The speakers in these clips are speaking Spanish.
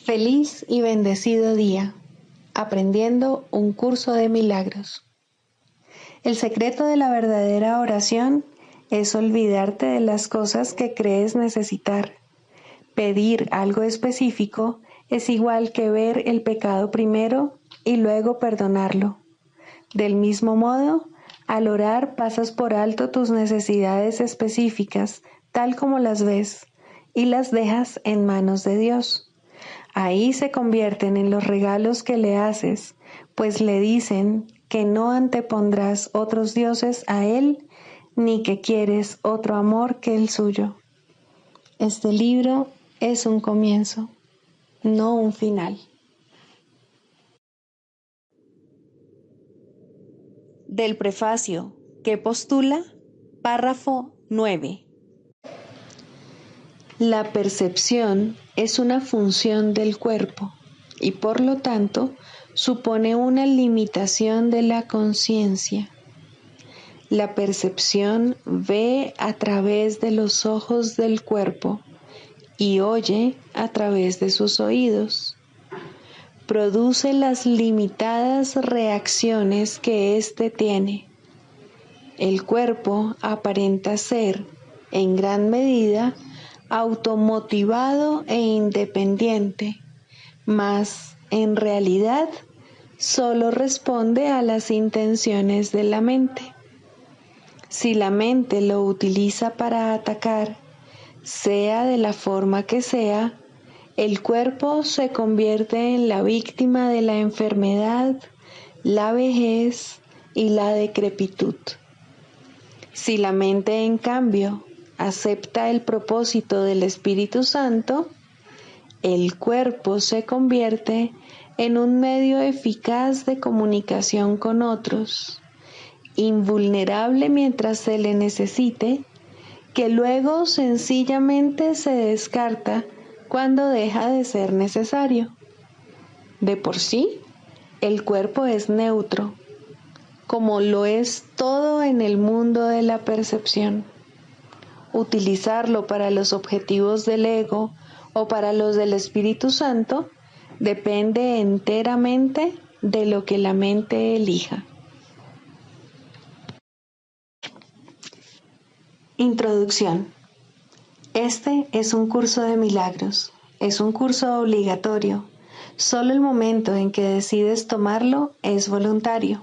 Feliz y bendecido día, aprendiendo un curso de milagros. El secreto de la verdadera oración es olvidarte de las cosas que crees necesitar. Pedir algo específico es igual que ver el pecado primero y luego perdonarlo. Del mismo modo, al orar pasas por alto tus necesidades específicas, tal como las ves, y las dejas en manos de Dios. Ahí se convierten en los regalos que le haces, pues le dicen que no antepondrás otros dioses a Él, ni que quieres otro amor que el suyo. Este libro es un comienzo, no un final. Del prefacio que postula, párrafo 9. La percepción es una función del cuerpo y por lo tanto supone una limitación de la conciencia. La percepción ve a través de los ojos del cuerpo y oye a través de sus oídos. Produce las limitadas reacciones que éste tiene. El cuerpo aparenta ser, en gran medida, automotivado e independiente, mas en realidad solo responde a las intenciones de la mente. Si la mente lo utiliza para atacar, sea de la forma que sea, el cuerpo se convierte en la víctima de la enfermedad, la vejez y la decrepitud. Si la mente, en cambio, acepta el propósito del Espíritu Santo, el cuerpo se convierte en un medio eficaz de comunicación con otros, invulnerable mientras se le necesite, que luego sencillamente se descarta cuando deja de ser necesario. De por sí, el cuerpo es neutro, como lo es todo en el mundo de la percepción. Utilizarlo para los objetivos del ego o para los del Espíritu Santo depende enteramente de lo que la mente elija. Introducción. Este es un curso de milagros. Es un curso obligatorio. Solo el momento en que decides tomarlo es voluntario.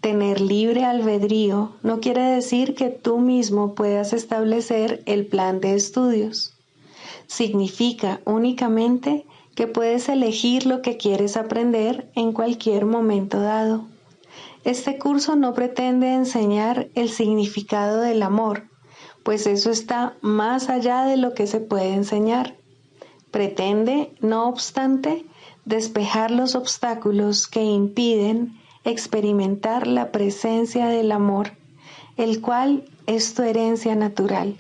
Tener libre albedrío no quiere decir que tú mismo puedas establecer el plan de estudios. Significa únicamente que puedes elegir lo que quieres aprender en cualquier momento dado. Este curso no pretende enseñar el significado del amor, pues eso está más allá de lo que se puede enseñar. Pretende, no obstante, despejar los obstáculos que impiden experimentar la presencia del amor, el cual es tu herencia natural.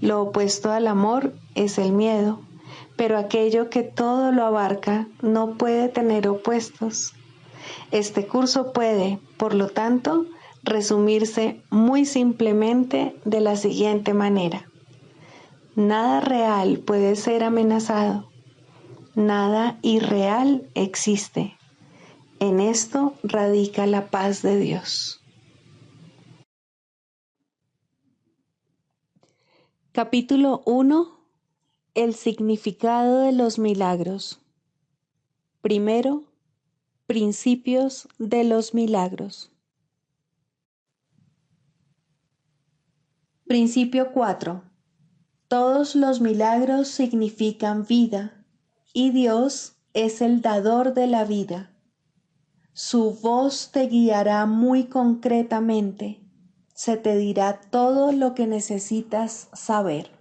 Lo opuesto al amor es el miedo, pero aquello que todo lo abarca no puede tener opuestos. Este curso puede, por lo tanto, resumirse muy simplemente de la siguiente manera. Nada real puede ser amenazado. Nada irreal existe. En esto radica la paz de Dios. Capítulo 1. El significado de los milagros. Primero, principios de los milagros. Principio 4. Todos los milagros significan vida, y Dios es el dador de la vida. Su voz te guiará muy concretamente. Se te dirá todo lo que necesitas saber.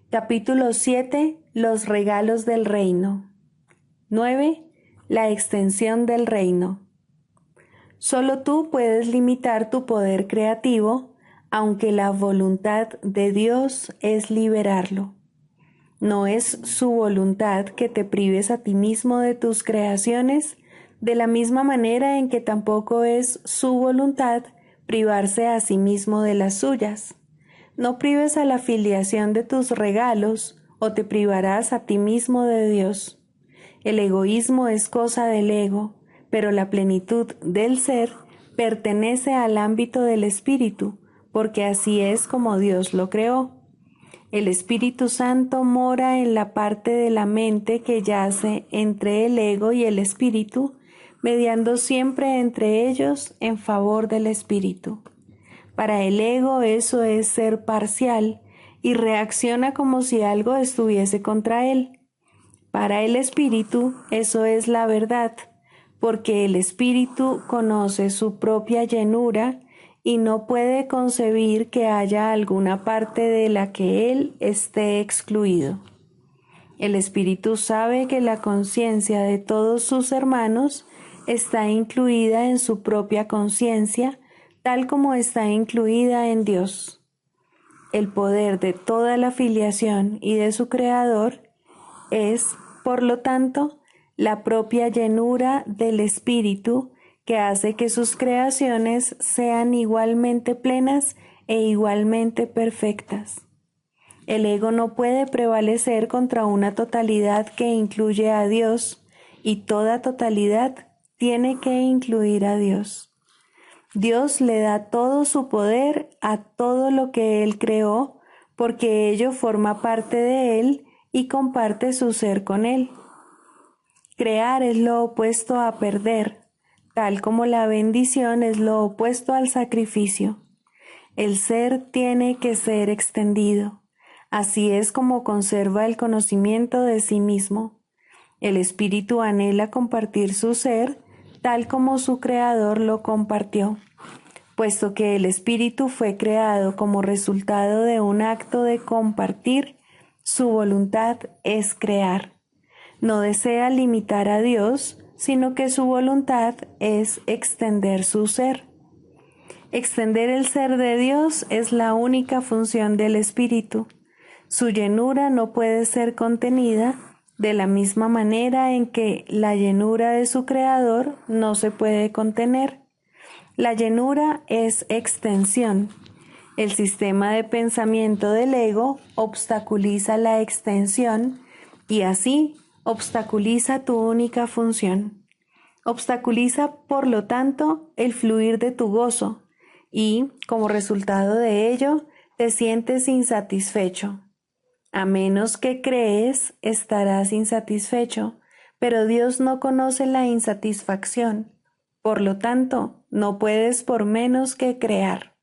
Capítulo 7. Los regalos del reino. 9. La extensión del reino. Solo tú puedes limitar tu poder creativo, aunque la voluntad de Dios es liberarlo. No es su voluntad que te prives a ti mismo de tus creaciones, de la misma manera en que tampoco es su voluntad privarse a sí mismo de las suyas. no prives a la filiación de tus regalos o te privarás a ti mismo de Dios. El egoísmo es cosa del ego, pero la plenitud del ser pertenece al ámbito del espíritu, porque así es como Dios lo creó. El Espíritu Santo mora en la parte de la mente que yace entre el ego y el espíritu, mediando siempre entre ellos en favor del espíritu. Para el ego eso es ser parcial y reacciona como si algo estuviese contra él. Para el espíritu eso es la verdad, porque el espíritu conoce su propia llenura y no puede concebir que haya alguna parte de la que él esté excluido. El espíritu sabe que la conciencia de todos sus hermanos está incluida en su propia conciencia, tal como está incluida en Dios. El poder de toda la filiación y de su Creador es, por lo tanto, la propia llenura del Espíritu que hace que sus creaciones sean igualmente plenas e igualmente perfectas. El ego no puede prevalecer contra una totalidad que incluye a Dios, y toda totalidad tiene que incluir a Dios. Dios le da todo su poder a todo lo que Él creó, porque ello forma parte de Él y comparte su ser con Él. Crear es lo opuesto a perder, tal como la bendición es lo opuesto al sacrificio. El ser tiene que ser extendido. Así es como conserva el conocimiento de sí mismo. El espíritu anhela compartir su ser, tal como su creador lo compartió. Puesto que el espíritu fue creado como resultado de un acto de compartir, su voluntad es crear. No desea limitar a Dios, sino que su voluntad es extender su ser. Extender el ser de Dios es la única función del espíritu. Su llenura no puede ser contenida de la misma manera en que la llenura de su creador no se puede contener. La llenura es extensión. El sistema de pensamiento del ego obstaculiza la extensión y así obstaculiza tu única función. Obstaculiza, por lo tanto, el fluir de tu gozo y, como resultado de ello, te sientes insatisfecho. A menos que crees, estarás insatisfecho, pero Dios no conoce la insatisfacción. Por lo tanto, no puedes por menos que crear.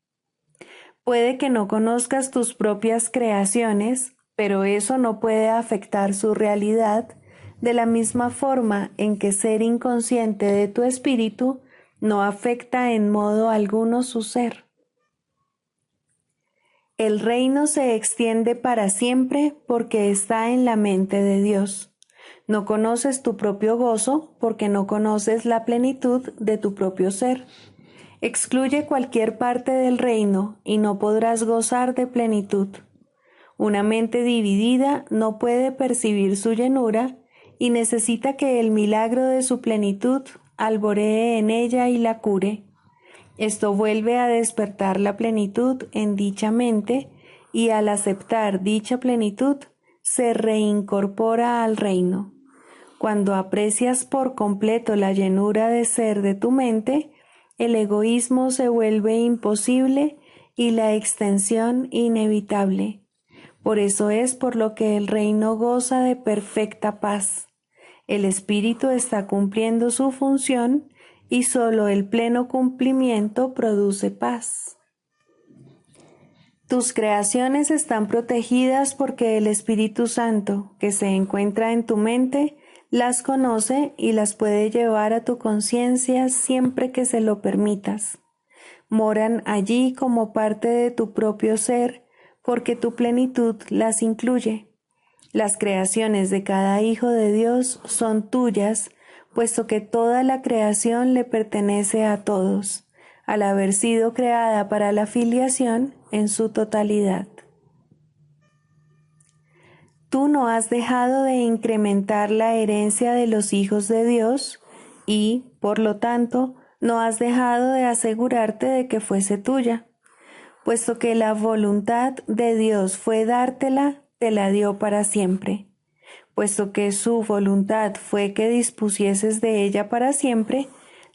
Puede que no conozcas tus propias creaciones, pero eso no puede afectar su realidad de la misma forma en que ser inconsciente de tu espíritu no afecta en modo alguno su ser. El reino se extiende para siempre porque está en la mente de Dios. No conoces tu propio gozo porque no conoces la plenitud de tu propio ser. Excluye cualquier parte del reino y no podrás gozar de plenitud. Una mente dividida no puede percibir su llenura y necesita que el milagro de su plenitud alboree en ella y la cure. Esto vuelve a despertar la plenitud en dicha mente y al aceptar dicha plenitud se reincorpora al reino. Cuando aprecias por completo la llenura de ser de tu mente, el egoísmo se vuelve imposible y la extensión inevitable. Por eso es por lo que el reino goza de perfecta paz. El espíritu está cumpliendo su función y solo el pleno cumplimiento produce paz. Tus creaciones están protegidas porque el Espíritu Santo, que se encuentra en tu mente, las conoce y las puede llevar a tu conciencia siempre que se lo permitas. Moran allí como parte de tu propio ser, porque tu plenitud las incluye. Las creaciones de cada hijo de Dios son tuyas, puesto que toda la creación le pertenece a todos, al haber sido creada para la filiación en su totalidad. Tú no has dejado de incrementar la herencia de los hijos de Dios y, por lo tanto, no has dejado de asegurarte de que fuese tuya. Puesto que la voluntad de Dios fue dártela, te la dio para siempre. Puesto que su voluntad fue que dispusieses de ella para siempre,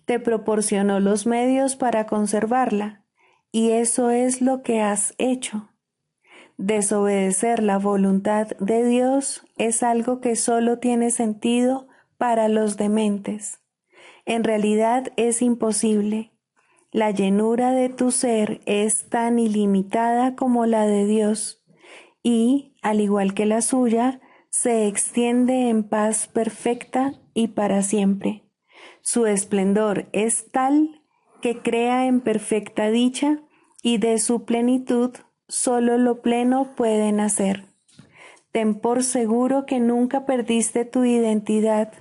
te proporcionó los medios para conservarla, y eso es lo que has hecho. Desobedecer la voluntad de Dios es algo que solo tiene sentido para los dementes. En realidad es imposible. La llenura de tu ser es tan ilimitada como la de Dios, y, al igual que la suya, se extiende en paz perfecta y para siempre. Su esplendor es tal que crea en perfecta dicha, y de su plenitud solo lo pleno puede nacer. Ten por seguro que nunca perdiste tu identidad,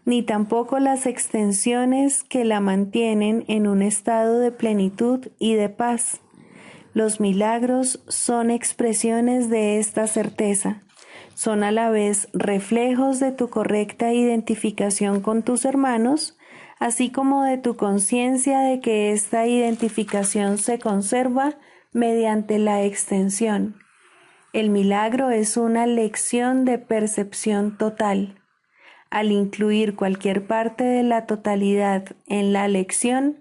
ni tampoco las extensiones que la mantienen en un estado de plenitud y de paz. Los milagros son expresiones de esta certeza. Son a la vez reflejos de tu correcta identificación con tus hermanos, así como de tu conciencia de que esta identificación se conserva mediante la extensión. El milagro es una lección de percepción total. Al incluir cualquier parte de la totalidad en la lección,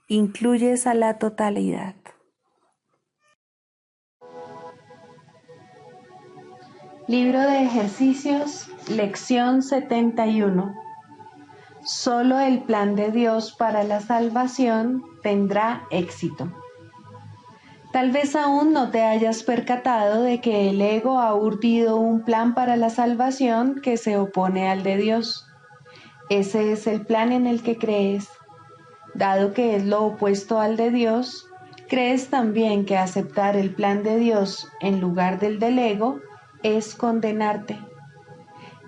incluyes a la totalidad. Libro de ejercicios, lección 71. Solo el plan de Dios para la salvación tendrá éxito. Tal vez aún no te hayas percatado de que el ego ha urdido un plan para la salvación que se opone al de Dios. Ese es el plan en el que crees. Dado que es lo opuesto al de Dios, crees también que aceptar el plan de Dios en lugar del ego es condenarte.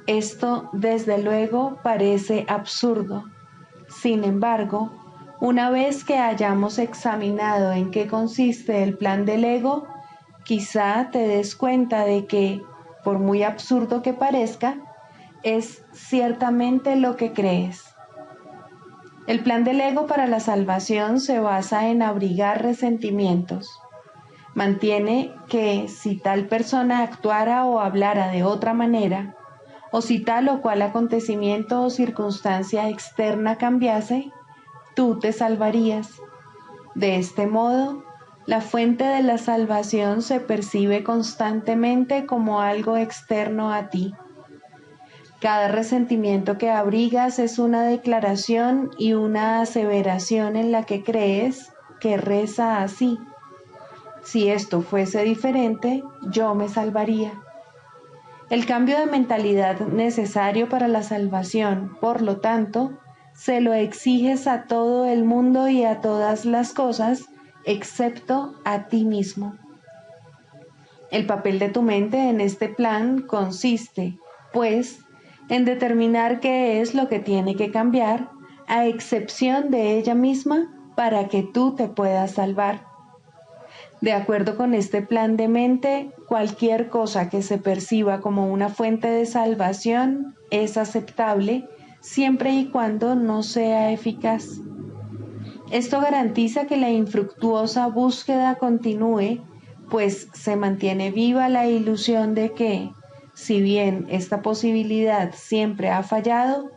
Esto, desde luego, parece absurdo. Sin embargo, una vez que hayamos examinado en qué consiste el plan del ego, quizá te des cuenta de que, por muy absurdo que parezca, es ciertamente lo que crees. El plan del ego para la salvación se basa en abrigar resentimientos. Mantiene que si tal persona actuara o hablara de otra manera, o si tal o cual acontecimiento o circunstancia externa cambiase, tú te salvarías. De este modo, la fuente de la salvación se percibe constantemente como algo externo a ti. Cada resentimiento que abrigas es una declaración y una aseveración en la que crees, que reza así: si esto fuese diferente, yo me salvaría. El cambio de mentalidad necesario para la salvación, por lo tanto, se lo exiges a todo el mundo y a todas las cosas, excepto a ti mismo. El papel de tu mente en este plan consiste, pues, en determinar qué es lo que tiene que cambiar, a excepción de ella misma, para que tú te puedas salvar. De acuerdo con este plan de mente, cualquier cosa que se perciba como una fuente de salvación es aceptable siempre y cuando no sea eficaz. Esto garantiza que la infructuosa búsqueda continúe, pues se mantiene viva la ilusión de que, si bien esta posibilidad siempre ha fallado,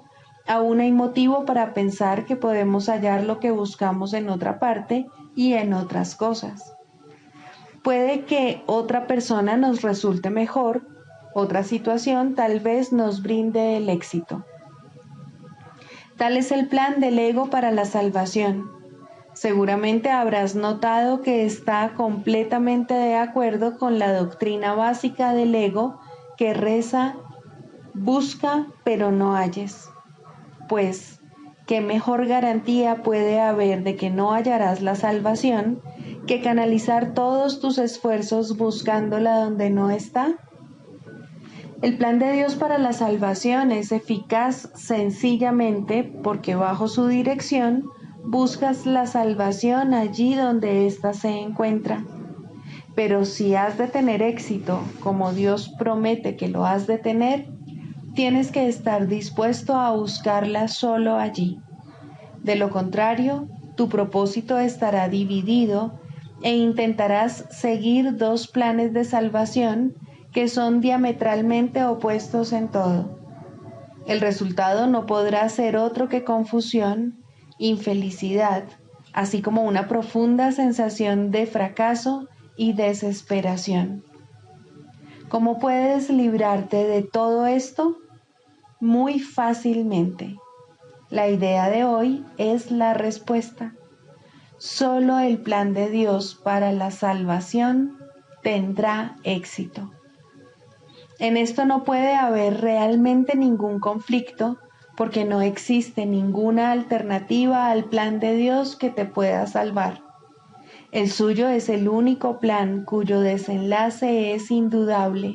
aún hay motivo para pensar que podemos hallar lo que buscamos en otra parte y en otras cosas. Puede que otra persona nos resulte mejor, otra situación tal vez nos brinde el éxito. Tal es el plan del ego para la salvación. Seguramente habrás notado que está completamente de acuerdo con la doctrina básica del ego que reza: busca pero no halles. Pues, ¿qué mejor garantía puede haber de que no hallarás la salvación que canalizar todos tus esfuerzos buscándola donde no está? El plan de Dios para la salvación es eficaz sencillamente porque bajo su dirección buscas la salvación allí donde ésta se encuentra. Pero si has de tener éxito, como Dios promete que lo has de tener, tienes que estar dispuesto a buscarla solo allí. De lo contrario, tu propósito estará dividido e intentarás seguir dos planes de salvación que son diametralmente opuestos en todo. El resultado no podrá ser otro que confusión, infelicidad, así como una profunda sensación de fracaso y desesperación. ¿Cómo puedes librarte de todo esto? Muy fácilmente. La idea de hoy es la respuesta. Solo el plan de Dios para la salvación tendrá éxito. En esto no puede haber realmente ningún conflicto porque no existe ninguna alternativa al plan de Dios que te pueda salvar. El suyo es el único plan cuyo desenlace es indudable.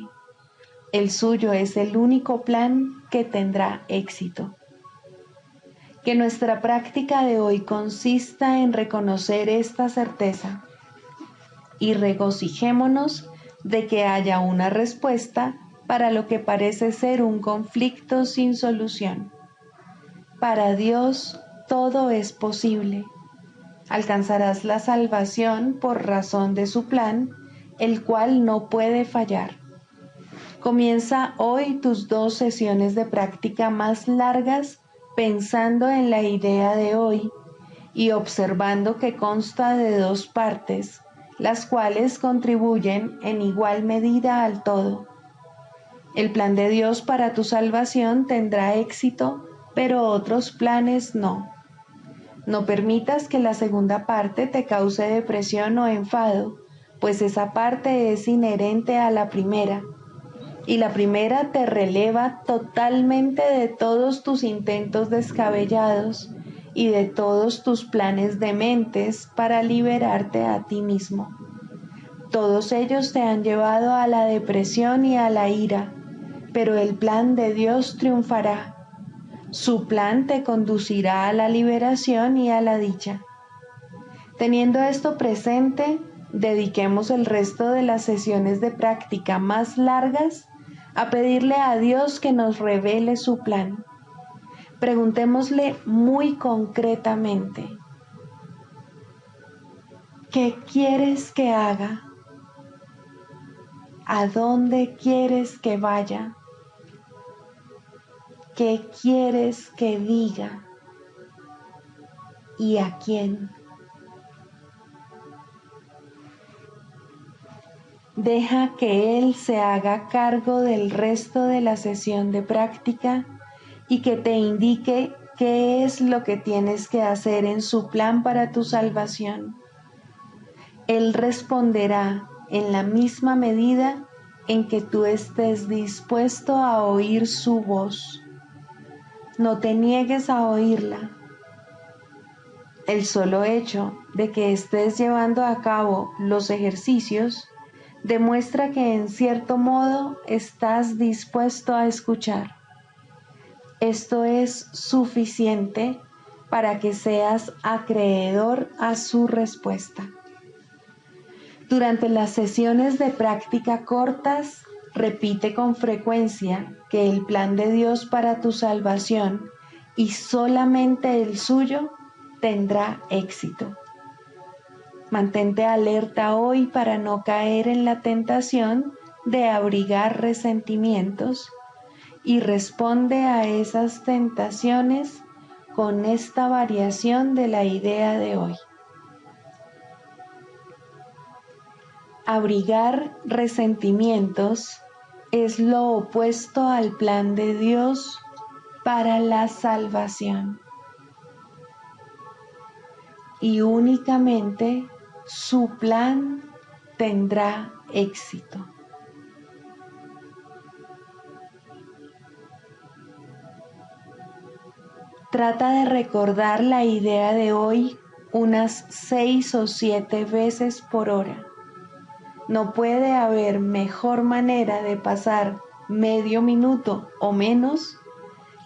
El suyo es el único plan que tendrá éxito. Que nuestra práctica de hoy consista en reconocer esta certeza y regocijémonos de que haya una respuesta para lo que parece ser un conflicto sin solución. Para Dios todo es posible. Alcanzarás la salvación por razón de su plan, el cual no puede fallar. Comienza hoy tus 2 sesiones de práctica más largas pensando en la idea de hoy y observando que consta de 2 partes, las cuales contribuyen en igual medida al todo. El plan de Dios para tu salvación tendrá éxito, pero otros planes no. No permitas que la segunda parte te cause depresión o enfado, pues esa parte es inherente a la primera, y la primera te releva totalmente de todos tus intentos descabellados y de todos tus planes dementes para liberarte a ti mismo. Todos ellos te han llevado a la depresión y a la ira, pero el plan de Dios triunfará. Su plan te conducirá a la liberación y a la dicha. Teniendo esto presente, dediquemos el resto de las sesiones de práctica más largas a pedirle a Dios que nos revele su plan. Preguntémosle muy concretamente: ¿qué quieres que haga? ¿A dónde quieres que vaya? ¿Qué quieres que diga? ¿Y a quién? Deja que Él se haga cargo del resto de la sesión de práctica y que te indique qué es lo que tienes que hacer en su plan para tu salvación. Él responderá en la misma medida en que tú estés dispuesto a oír su voz. No te niegues a oírla. El solo hecho de que estés llevando a cabo los ejercicios demuestra que en cierto modo estás dispuesto a escuchar. Esto es suficiente para que seas acreedor a su respuesta. Durante las sesiones de práctica cortas, repite con frecuencia que el plan de Dios para tu salvación y solamente el suyo tendrá éxito. Mantente alerta hoy para no caer en la tentación de abrigar resentimientos y responde a esas tentaciones con esta variación de la idea de hoy. Abrigar resentimientos es lo opuesto al plan de Dios para la salvación. Y únicamente su plan tendrá éxito. Trata de recordar la idea de hoy unas 6 o 7 veces por hora. No puede haber mejor manera de pasar medio minuto o menos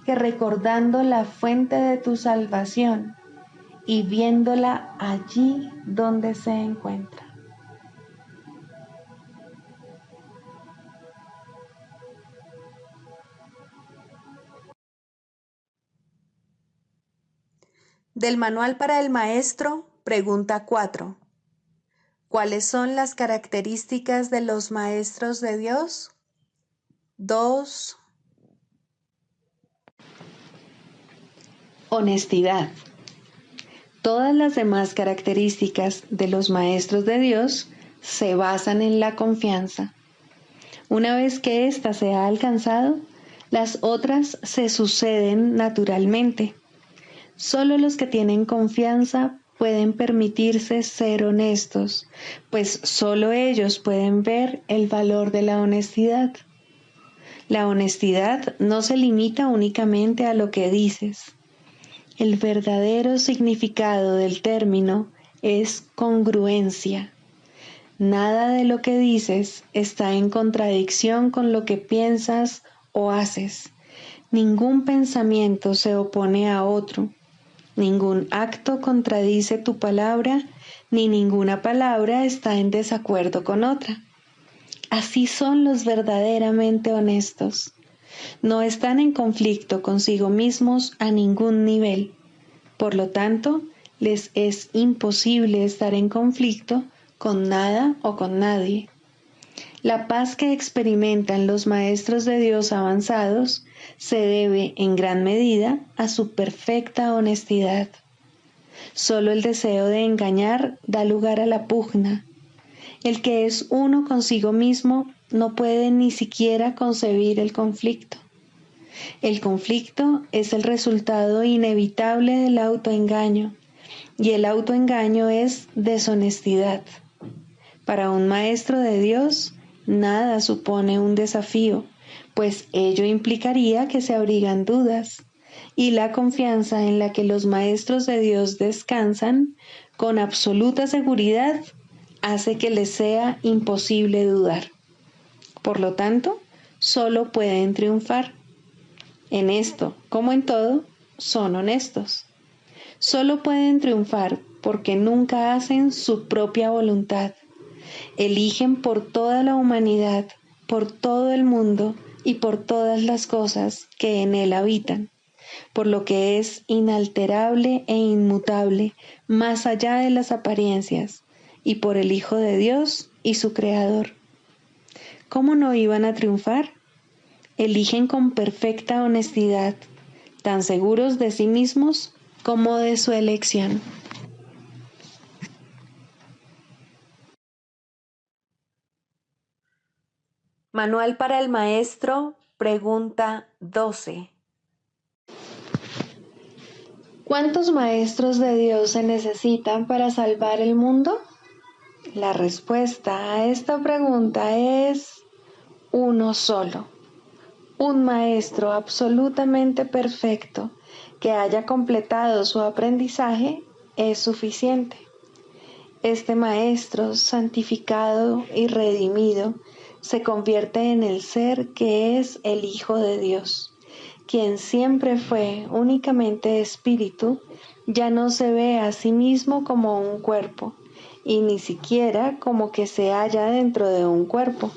que recordando la fuente de tu salvación y viéndola allí donde se encuentra. Del Manual para el Maestro, pregunta 4. ¿Cuáles son las características de los maestros de Dios? 2. Honestidad. Todas las demás características de los maestros de Dios se basan en la confianza. Una vez que ésta se ha alcanzado, las otras se suceden naturalmente. Solo los que tienen confianza pueden permitirse ser honestos, pues solo ellos pueden ver el valor de la honestidad. La honestidad no se limita únicamente a lo que dices. El verdadero significado del término es congruencia. Nada de lo que dices está en contradicción con lo que piensas o haces. Ningún pensamiento se opone a otro. Ningún acto contradice tu palabra, ni ninguna palabra está en desacuerdo con otra. Así son los verdaderamente honestos. No están en conflicto consigo mismos a ningún nivel. Por lo tanto, les es imposible estar en conflicto con nada o con nadie. La paz que experimentan los maestros de Dios avanzados se debe en gran medida a su perfecta honestidad. Solo el deseo de engañar da lugar a la pugna. El que es uno consigo mismo no puede ni siquiera concebir el conflicto. El conflicto es el resultado inevitable del autoengaño, y el autoengaño es deshonestidad. Para un maestro de Dios, nada supone un desafío, pues ello implicaría que se abrigan dudas, y la confianza en la que los maestros de Dios descansan con absoluta seguridad hace que les sea imposible dudar. Por lo tanto, solo pueden triunfar. En esto, como en todo, son honestos. Solo pueden triunfar porque nunca hacen su propia voluntad. Eligen por toda la humanidad, por todo el mundo y por todas las cosas que en él habitan, por lo que es inalterable e inmutable, más allá de las apariencias, y por el Hijo de Dios y su Creador. ¿Cómo no iban a triunfar? Eligen con perfecta honestidad, tan seguros de sí mismos como de su elección. Manual para el Maestro, pregunta 12. ¿Cuántos maestros de Dios se necesitan para salvar el mundo? La respuesta a esta pregunta es uno solo. Un maestro absolutamente perfecto que haya completado su aprendizaje es suficiente. Este maestro santificado y redimido se convierte en el ser que es el Hijo de Dios, quien siempre fue únicamente espíritu, ya no se ve a sí mismo como un cuerpo, y ni siquiera como que se halla dentro de un cuerpo.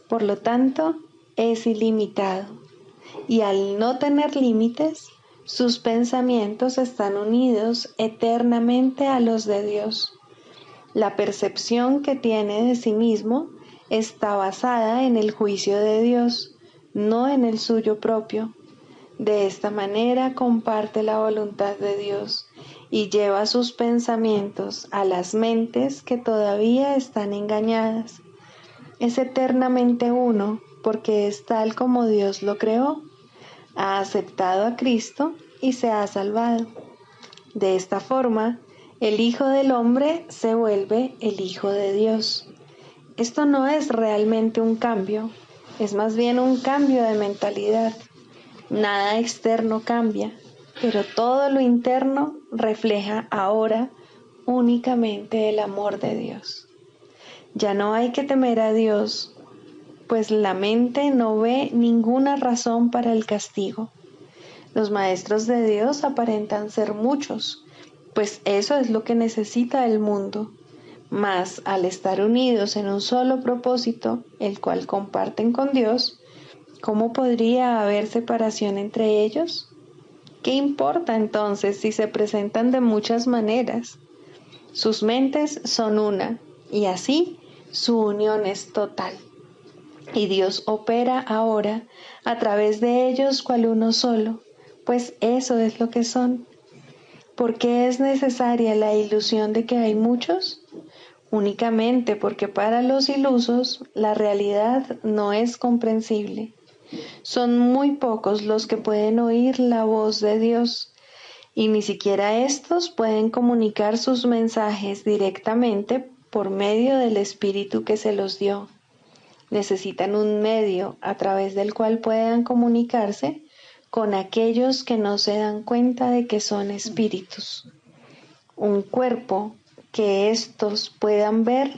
Por lo tanto, es ilimitado, y al no tener límites, sus pensamientos están unidos eternamente a los de Dios. La percepción que tiene de sí mismo está basada en el juicio de Dios, no en el suyo propio. De esta manera comparte la voluntad de Dios y lleva sus pensamientos a las mentes que todavía están engañadas. Es eternamente uno porque es tal como Dios lo creó. Ha aceptado a Cristo y se ha salvado. De esta forma, el Hijo del Hombre se vuelve el Hijo de Dios. Esto no es realmente un cambio, es más bien un cambio de mentalidad. Nada externo cambia, pero todo lo interno refleja ahora únicamente el amor de Dios. Ya no hay que temer a Dios, pues la mente no ve ninguna razón para el castigo. Los maestros de Dios aparentan ser muchos, pues eso es lo que necesita el mundo. Mas al estar unidos en un solo propósito, el cual comparten con Dios, ¿cómo podría haber separación entre ellos? ¿Qué importa entonces si se presentan de muchas maneras? Sus mentes son una, y así su unión es total. Y Dios opera ahora a través de ellos cual uno solo, pues eso es lo que son. ¿Por qué es necesaria la ilusión de que hay muchos? Únicamente porque para los ilusos la realidad no es comprensible. Son muy pocos los que pueden oír la voz de Dios, y ni siquiera estos pueden comunicar sus mensajes directamente por medio del Espíritu que se los dio. Necesitan un medio a través del cual puedan comunicarse con aquellos que no se dan cuenta de que son espíritus. Un cuerpo que éstos puedan ver,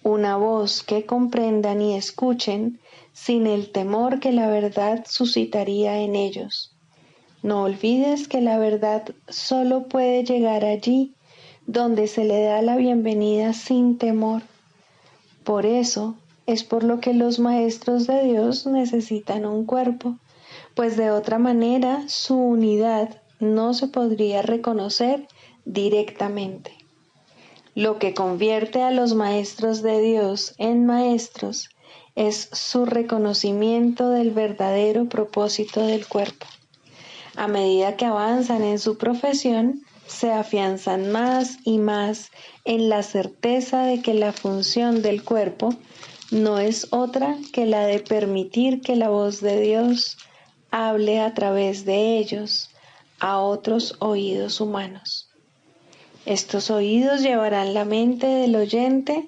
una voz que comprendan y escuchen sin el temor que la verdad suscitaría en ellos. No olvides que la verdad solo puede llegar allí donde se le da la bienvenida sin temor. Por eso es por lo que los maestros de Dios necesitan un cuerpo, pues de otra manera su unidad no se podría reconocer directamente. Lo que convierte a los maestros de Dios en maestros es su reconocimiento del verdadero propósito del cuerpo. A medida que avanzan en su profesión, se afianzan más y más en la certeza de que la función del cuerpo no es otra que la de permitir que la voz de Dios hable a través de ellos a otros oídos humanos. Estos oídos llevarán a la mente del oyente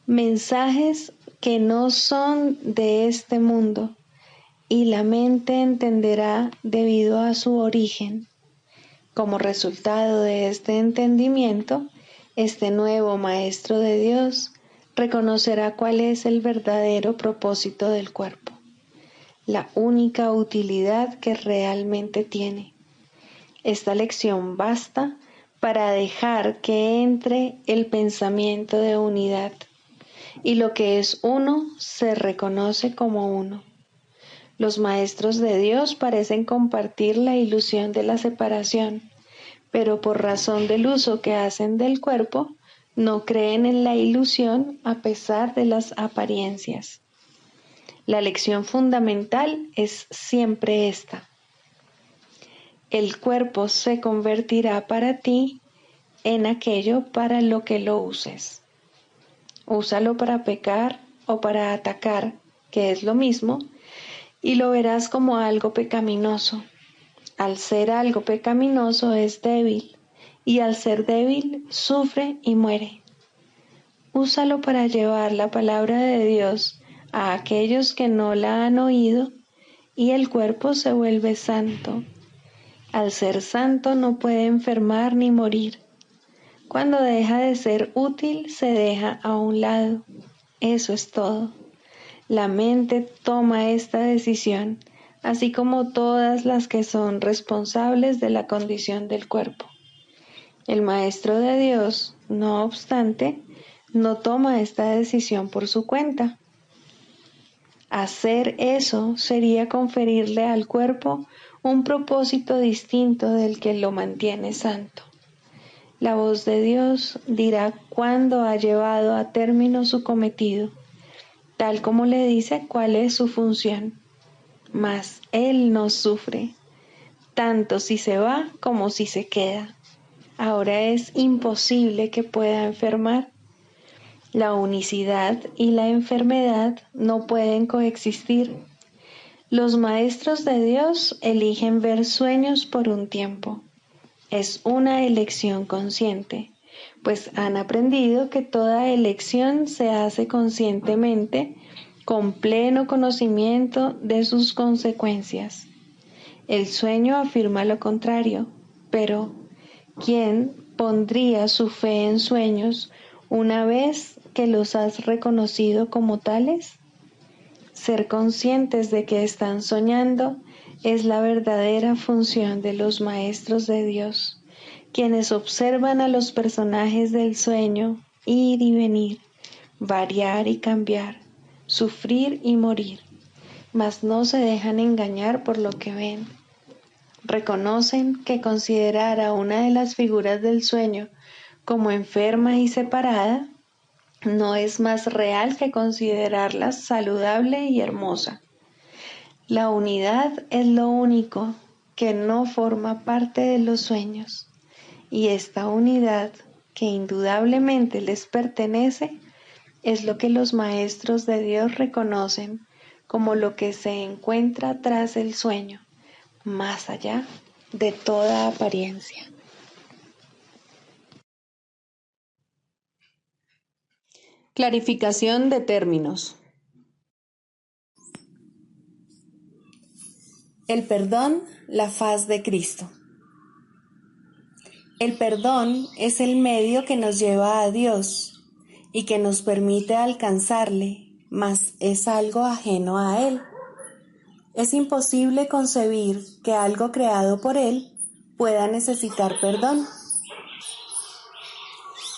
mensajes que no son de este mundo, y la mente entenderá debido a su origen. Como resultado de este entendimiento, este nuevo Maestro de Dios reconocerá cuál es el verdadero propósito del cuerpo, la única utilidad que realmente tiene. Esta lección basta para dejar que entre el pensamiento de unidad, y lo que es uno se reconoce como uno. Los maestros de Dios parecen compartir la ilusión de la separación, pero por razón del uso que hacen del cuerpo, no creen en la ilusión a pesar de las apariencias. La lección fundamental es siempre esta: el cuerpo se convertirá para ti en aquello para lo que lo uses. Úsalo para pecar o para atacar, que es lo mismo, y lo verás como algo pecaminoso. Al ser algo pecaminoso es débil, y al ser débil sufre y muere. Úsalo para llevar la palabra de Dios a aquellos que no la han oído, y el cuerpo se vuelve santo. Al ser santo no puede enfermar ni morir. Cuando deja de ser útil, se deja a un lado. Eso es todo. La mente toma esta decisión, así como todas las que son responsables de la condición del cuerpo. El Maestro de Dios, no obstante, no toma esta decisión por su cuenta. Hacer eso sería conferirle al cuerpo un propósito distinto del que lo mantiene santo. La voz de Dios dirá cuándo ha llevado a término su cometido, tal como le dice cuál es su función. Mas Él no sufre, tanto si se va como si se queda. Ahora es imposible que pueda enfermar. La unicidad y la enfermedad no pueden coexistir. Los maestros de Dios eligen ver sueños por un tiempo. Es una elección consciente, pues han aprendido que toda elección se hace conscientemente, con pleno conocimiento de sus consecuencias. El sueño afirma lo contrario, pero ¿quién pondría su fe en sueños una vez que los has reconocido como tales? Ser conscientes de que están soñando es la verdadera función de los maestros de Dios, quienes observan a los personajes del sueño ir y venir, variar y cambiar, sufrir y morir, mas no se dejan engañar por lo que ven. Reconocen que considerar a una de las figuras del sueño como enferma y separada no es más real que considerarla saludable y hermosa. La unidad es lo único que no forma parte de los sueños, y esta unidad, que indudablemente les pertenece, es lo que los maestros de Dios reconocen como lo que se encuentra tras el sueño, más allá de toda apariencia. Clarificación de términos. El perdón, la faz de Cristo. El perdón es el medio que nos lleva a Dios y que nos permite alcanzarle, mas es algo ajeno a Él. Es imposible concebir que algo creado por Él pueda necesitar perdón.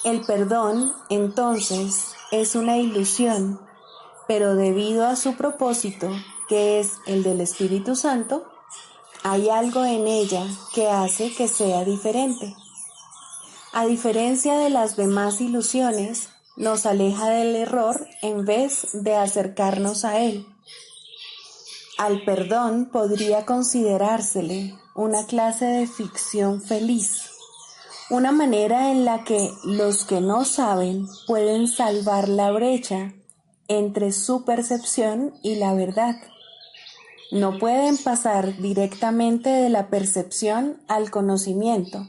El perdón, entonces, es una ilusión, pero debido a su propósito, que es el del Espíritu Santo, hay algo en ella que hace que sea diferente. A diferencia de las demás ilusiones, nos aleja del error en vez de acercarnos a él. Al perdón podría considerársele una clase de ficción feliz, una manera en la que los que no saben pueden salvar la brecha entre su percepción y la verdad. No pueden pasar directamente de la percepción al conocimiento,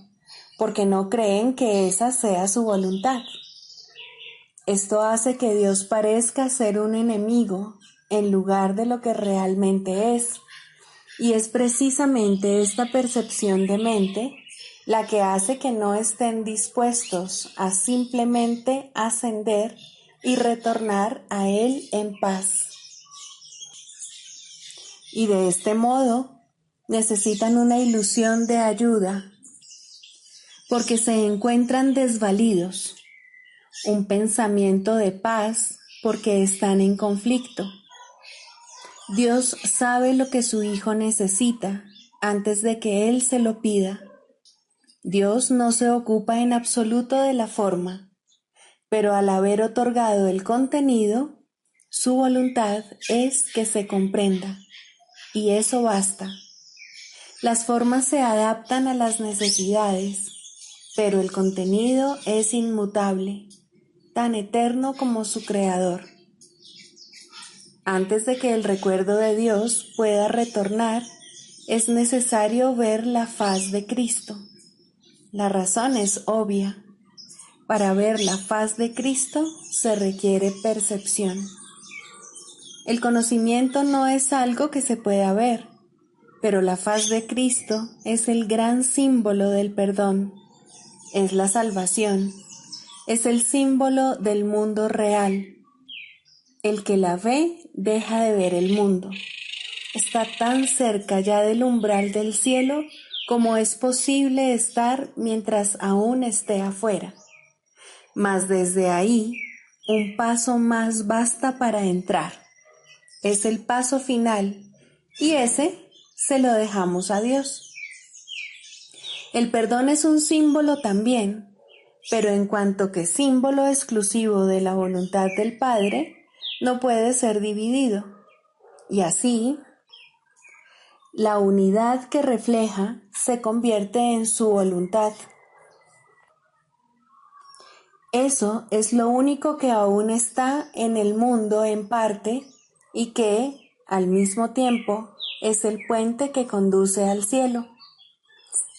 porque no creen que esa sea su voluntad. Esto hace que Dios parezca ser un enemigo en lugar de lo que realmente es, y es precisamente esta percepción de mente la que hace que no estén dispuestos a simplemente ascender y retornar a Él en paz. Y de este modo necesitan una ilusión de ayuda, porque se encuentran desvalidos, un pensamiento de paz porque están en conflicto. Dios sabe lo que su Hijo necesita antes de que Él se lo pida. Dios no se ocupa en absoluto de la forma, pero al haber otorgado el contenido, su voluntad es que se comprenda, y eso basta. Las formas se adaptan a las necesidades, pero el contenido es inmutable, tan eterno como su creador. Antes de que el recuerdo de Dios pueda retornar, es necesario ver la faz de Cristo. La razón es obvia. Para ver la faz de Cristo se requiere percepción. El conocimiento no es algo que se pueda ver, pero la faz de Cristo es el gran símbolo del perdón. Es la salvación. Es el símbolo del mundo real. El que la ve deja de ver el mundo. Está tan cerca ya del umbral del cielo como es posible estar mientras aún esté afuera. Mas desde ahí, un paso más basta para entrar. Es el paso final, y ese se lo dejamos a Dios. El perdón es un símbolo también, pero en cuanto que símbolo exclusivo de la voluntad del Padre, no puede ser dividido. Y así, la unidad que refleja se convierte en su voluntad. Eso es lo único que aún está en el mundo en parte y que, al mismo tiempo, es el puente que conduce al cielo.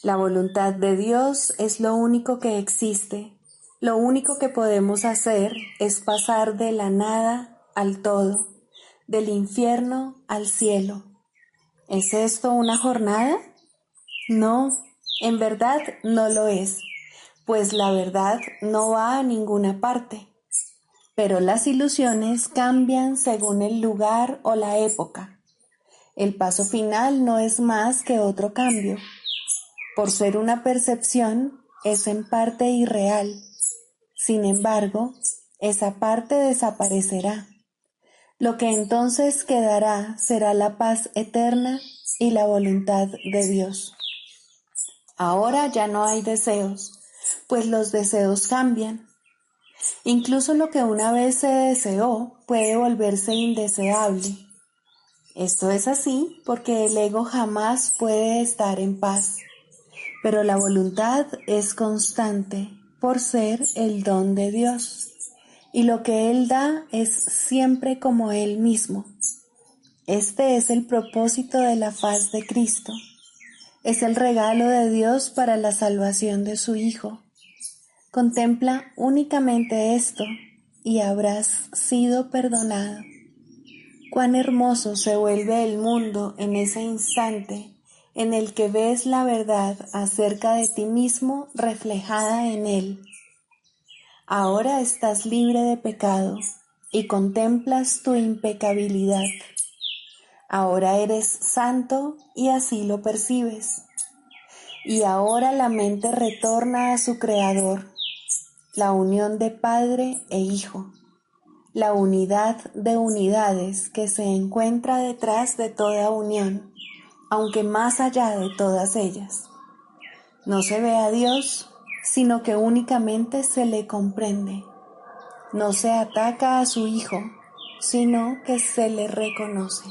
La voluntad de Dios es lo único que existe. Lo único que podemos hacer es pasar de la nada al todo, del infierno al cielo. ¿Es esto una jornada? No, en verdad no lo es, pues la verdad no va a ninguna parte. Pero las ilusiones cambian según el lugar o la época. El paso final no es más que otro cambio. Por ser una percepción, es en parte irreal. Sin embargo, esa parte desaparecerá. Lo que entonces quedará será la paz eterna y la voluntad de Dios. Ahora ya no hay deseos, pues los deseos cambian. Incluso lo que una vez se deseó puede volverse indeseable. Esto es así porque el ego jamás puede estar en paz, pero la voluntad es constante por ser el don de Dios, y lo que Él da es siempre como Él mismo. Este es el propósito de la faz de Cristo. Es el regalo de Dios para la salvación de su Hijo. Contempla únicamente esto y habrás sido perdonado. Cuán hermoso se vuelve el mundo en ese instante en el que ves la verdad acerca de ti mismo reflejada en Él. Ahora estás libre de pecado y contemplas tu impecabilidad. Ahora eres santo y así lo percibes. Y ahora la mente retorna a su Creador, la unión de Padre e Hijo, la unidad de unidades que se encuentra detrás de toda unión, aunque más allá de todas ellas. No se ve a Dios, sino que únicamente se le comprende. No se ataca a su Hijo, sino que se le reconoce.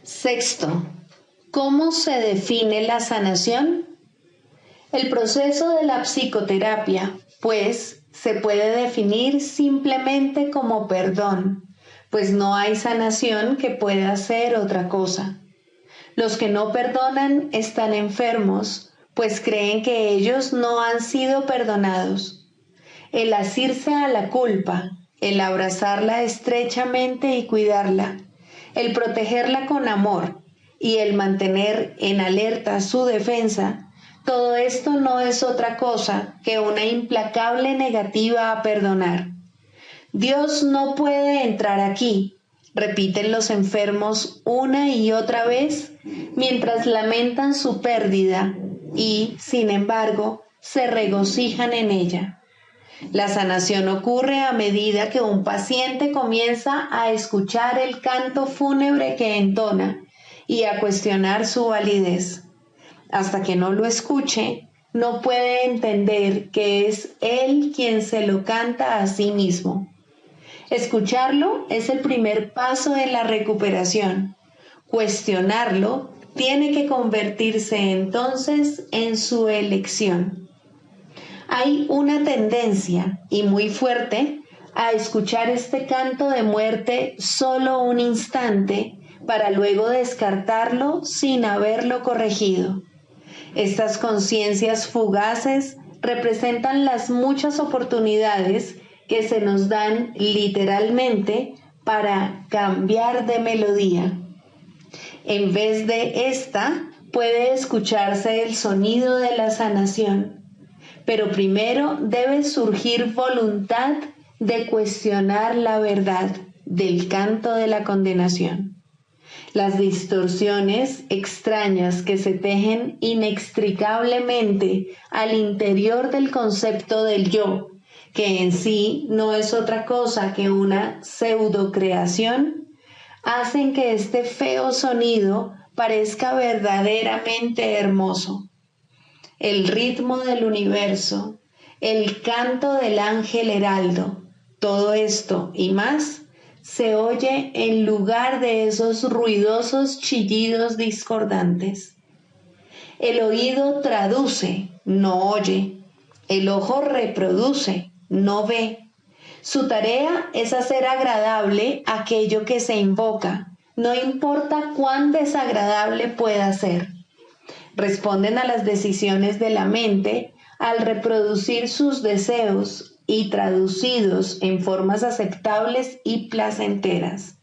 Sexto, ¿cómo se define la sanación? El proceso de la psicoterapia, pues, se puede definir simplemente como perdón, pues no hay sanación que pueda ser otra cosa. Los que no perdonan están enfermos, pues creen que ellos no han sido perdonados. El asirse a la culpa, el abrazarla estrechamente y cuidarla, el protegerla con amor y el mantener en alerta su defensa, todo esto no es otra cosa que una implacable negativa a perdonar. Dios no puede entrar aquí, repiten los enfermos una y otra vez mientras lamentan su pérdida y, sin embargo, se regocijan en ella. La sanación ocurre a medida que un paciente comienza a escuchar el canto fúnebre que entona y a cuestionar su validez. Hasta que no lo escuche, no puede entender que es él quien se lo canta a sí mismo. Escucharlo es el primer paso en la recuperación. Cuestionarlo tiene que convertirse entonces en su elección. Hay una tendencia, y muy fuerte, a escuchar este canto de muerte solo un instante para luego descartarlo sin haberlo corregido. Estas conciencias fugaces representan las muchas oportunidades que se nos dan literalmente para cambiar de melodía. En vez de esta, puede escucharse el sonido de la sanación. Pero primero debe surgir voluntad de cuestionar la verdad del canto de la condenación. Las distorsiones extrañas que se tejen inextricablemente al interior del concepto del yo, que en sí no es otra cosa que una pseudocreación, hacen que este feo sonido parezca verdaderamente hermoso. El ritmo del universo, el canto del ángel heraldo, todo esto y más se oye en lugar de esos ruidosos chillidos discordantes. El oído traduce, no oye. El ojo reproduce, no ve. Su tarea es hacer agradable aquello que se invoca, no importa cuán desagradable pueda ser. Responden a las decisiones de la mente al reproducir sus deseos y traducidos en formas aceptables y placenteras.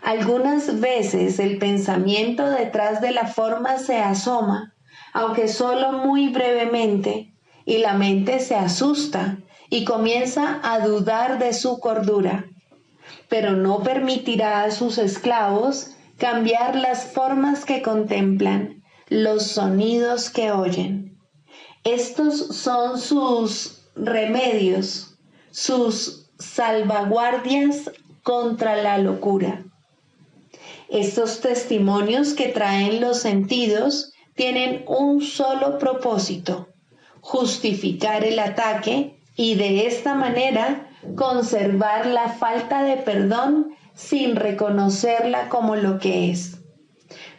Algunas veces el pensamiento detrás de la forma se asoma, aunque solo muy brevemente, y la mente se asusta y comienza a dudar de su cordura, pero no permitirá a sus esclavos cambiar las formas que contemplan, los sonidos que oyen. Estos son sus remedios, sus salvaguardias contra la locura. Estos testimonios que traen los sentidos tienen un solo propósito: justificar el ataque y de esta manera conservar la falta de perdón sin reconocerla como lo que es.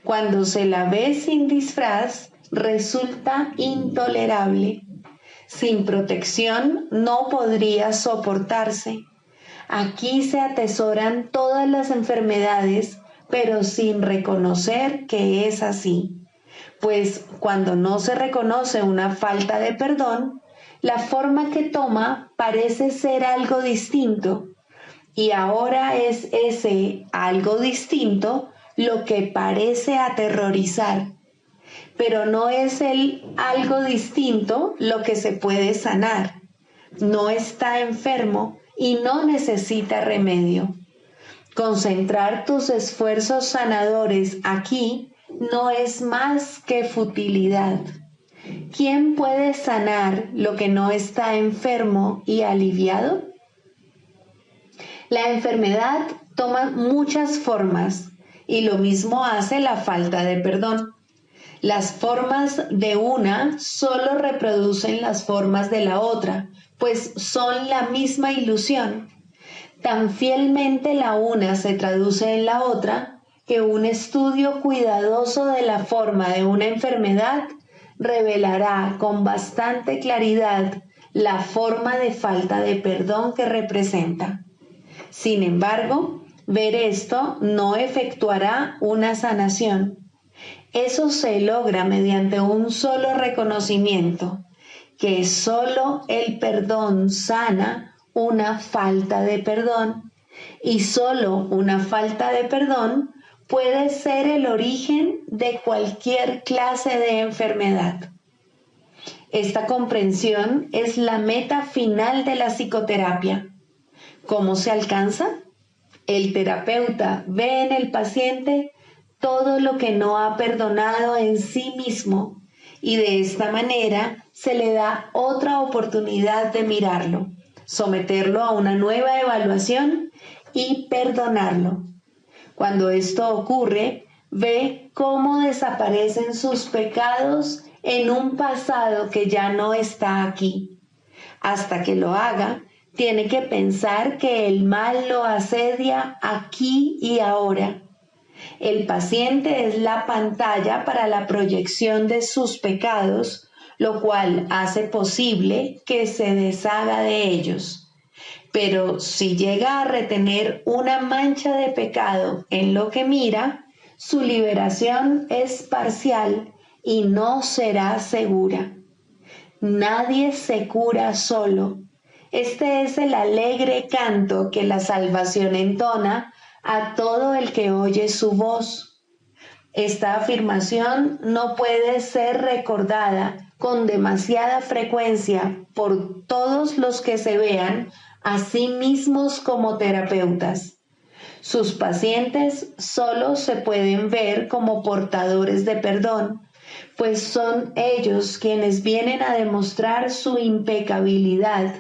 Cuando se la ve sin disfraz, resulta intolerable. Sin protección no podría soportarse. Aquí se atesoran todas las enfermedades, pero sin reconocer que es así. Pues cuando no se reconoce una falta de perdón, la forma que toma parece ser algo distinto. Y ahora es ese algo distinto lo que parece aterrorizar. Pero no es el algo distinto lo que se puede sanar. No está enfermo y no necesita remedio. Concentrar tus esfuerzos sanadores aquí no es más que futilidad. ¿Quién puede sanar lo que no está enfermo y aliviado? La enfermedad toma muchas formas y lo mismo hace la falta de perdón. Las formas de una solo reproducen las formas de la otra, pues son la misma ilusión. Tan fielmente la una se traduce en la otra que un estudio cuidadoso de la forma de una enfermedad revelará con bastante claridad la forma de falta de perdón que representa. Sin embargo, ver esto no efectuará una sanación. Eso se logra mediante un solo reconocimiento, que solo el perdón sana una falta de perdón, y solo una falta de perdón puede ser el origen de cualquier clase de enfermedad. Esta comprensión es la meta final de la psicoterapia. ¿Cómo se alcanza? El terapeuta ve en el paciente todo lo que no ha perdonado en sí mismo y de esta manera se le da otra oportunidad de mirarlo, someterlo a una nueva evaluación y perdonarlo. Cuando esto ocurre, ve cómo desaparecen sus pecados en un pasado que ya no está aquí. Hasta que lo haga, tiene que pensar que el mal lo asedia aquí y ahora. El paciente es la pantalla para la proyección de sus pecados, lo cual hace posible que se deshaga de ellos. Pero si llega a retener una mancha de pecado en lo que mira, su liberación es parcial y no será segura. Nadie se cura solo. Este es el alegre canto que la salvación entona a todo el que oye su voz. Esta afirmación no puede ser recordada con demasiada frecuencia por todos los que se vean a sí mismos como terapeutas. Sus pacientes solo se pueden ver como portadores de perdón, pues son ellos quienes vienen a demostrar su impecabilidad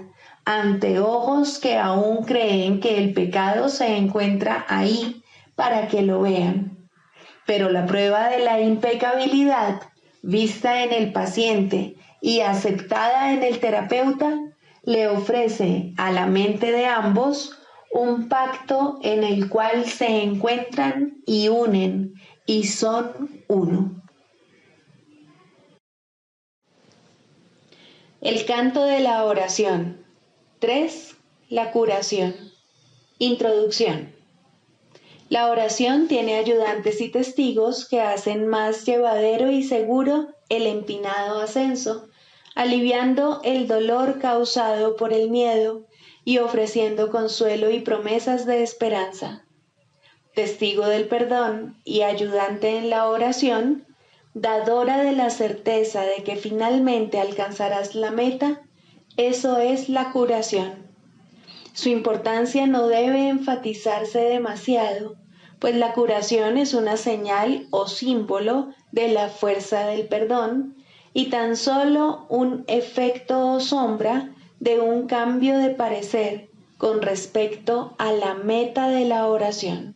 ante ojos que aún creen que el pecado se encuentra ahí para que lo vean. Pero la prueba de la impecabilidad, vista en el paciente y aceptada en el terapeuta, le ofrece a la mente de ambos un pacto en el cual se encuentran y unen y son uno. El canto de la oración. 3. La curación. Introducción. La oración tiene ayudantes y testigos que hacen más llevadero y seguro el empinado ascenso, aliviando el dolor causado por el miedo y ofreciendo consuelo y promesas de esperanza. Testigo del perdón y ayudante en la oración, dadora de la certeza de que finalmente alcanzarás la meta, eso es la curación. Su importancia no debe enfatizarse demasiado, pues la curación es una señal o símbolo de la fuerza del perdón y tan solo un efecto o sombra de un cambio de parecer con respecto a la meta de la oración.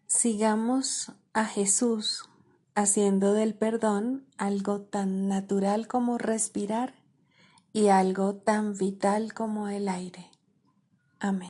Sigamos a Jesús haciendo del perdón algo tan natural como respirar y algo tan vital como el aire. Amén.